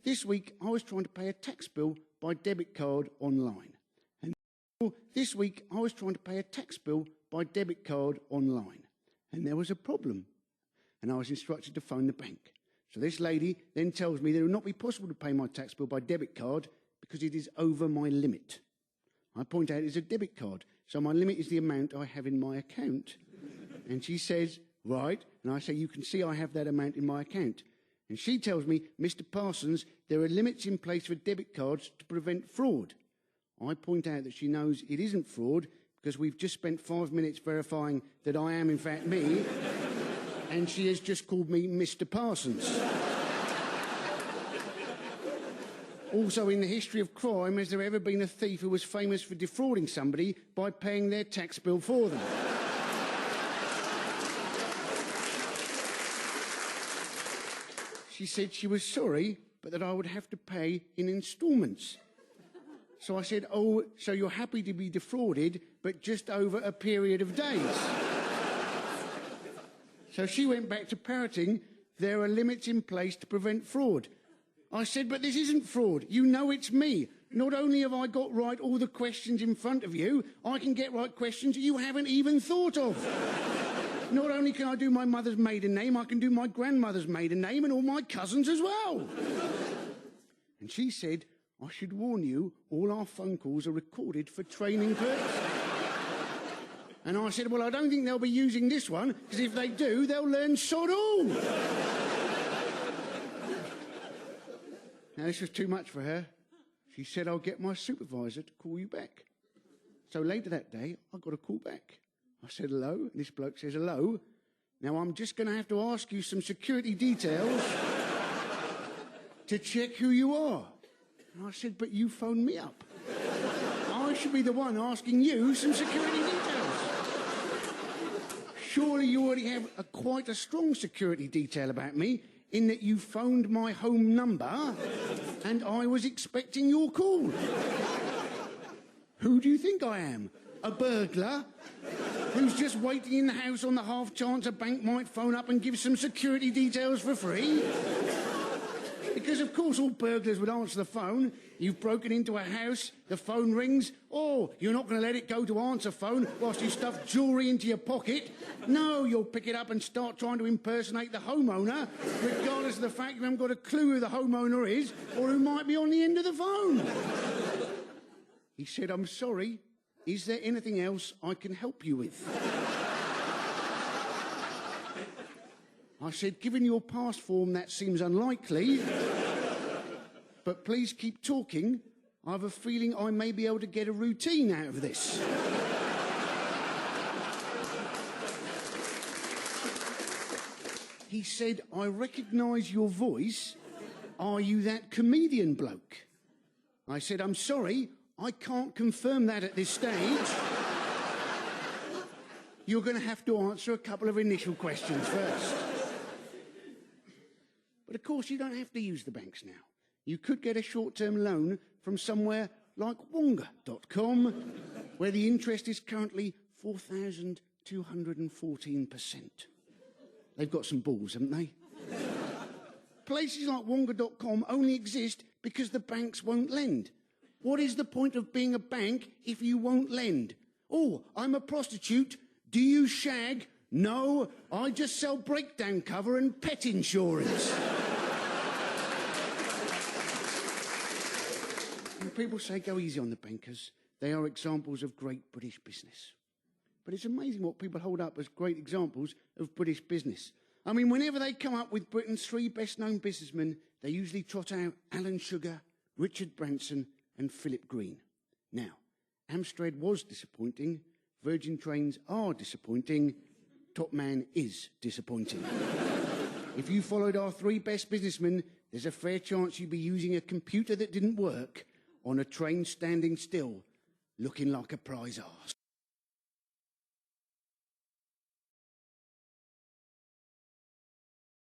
This week, I was trying to pay a tax bill by debit card online. And this week, I was trying to pay a tax bill by debit card online. And there was a problem. And I was instructed to phone the bank. So this lady then tells me that it will not be possible to pay my tax bill by debit card because it is over my limit. I point out it's a debit card, so my limit is the amount I have in my account. And she says, right. And I say, you can see I have that amount in my account. And she tells me, Mr. Parsons, there are limits in place for debit cards to prevent fraud. I point out that she knows it isn't fraud because we've just spent 5 minutes verifying that I am in fact me, and she has just called me Mr. Parsons. Also, in the history of crime, has there ever been a thief who was famous for defrauding somebody by paying their tax bill for them? She said she was sorry, but that I would have to pay in instalments. So I said, oh, so you're happy to be defrauded, but just over a period of days. So she went back to parroting, there are limits in place to prevent fraud. I said, but this isn't fraud. You know it's me. Not only have I got right all the questions in front of you, I can get right questions you haven't even thought of. Not only can I do my mother's maiden name, I can do my grandmother's maiden name and all my cousins as well. And she said, I should warn you, all our phone calls are recorded for training purposes. And I said, well, I don't think they'll be using this one, because if they do, they'll learn sod all. Now, this was too much for her. She said, I'll get my supervisor to call you back. So later that day, I got a call back. I said, hello, and this bloke says, hello. Now, I'm just going to have to ask you some security details to check who you are. And I said, but you phoned me up. I should be the one asking you some security details. Surely you already have quite a strong security detail about me, in that you phoned my home number and I was expecting your call. Who do you think I am? A burglar who's just waiting in the house on the half chance a bank might phone up and give some security details for free? Because, of course, all burglars would answer the phone. You've broken into a house, the phone rings. Oh, you're not going to let it go to answer phone whilst you stuff jewellery into your pocket. No, you'll pick it up and start trying to impersonate the homeowner, regardless of the fact you haven't got a clue who the homeowner is or who might be on the end of the phone. He said, I'm sorry. Is there anything else I can help you with? I said, given your past form, that seems unlikely. But please keep talking. I have a feeling I may be able to get a routine out of this. He said, I recognise your voice. Are you that comedian bloke? I said, I'm sorry, I can't confirm that at this stage. You're going to have to answer a couple of initial questions first. But of course, you don't have to use the banks now. You could get a short-term loan from somewhere like Wonga.com, where the interest is currently 4,214%. They've got some balls, haven't they? Places like Wonga.com only exist because the banks won't lend. What is the point of being a bank if you won't lend? Oh, I'm a prostitute. Do you shag? No, I just sell breakdown cover and pet insurance. And people say go easy on the bankers. They are examples of great British business. But it's amazing what people hold up as great examples of British business. I mean, whenever they come up with Britain's 3 best-known businessmen, they usually trot out Alan Sugar, Richard Branson and Philip Green. Now, Amstrad was disappointing, Virgin Trains are disappointing, Top Man is disappointing. If you followed our 3 best businessmen, there's a fair chance you'd be using a computer that didn't work on a train standing still, looking like a prize arse.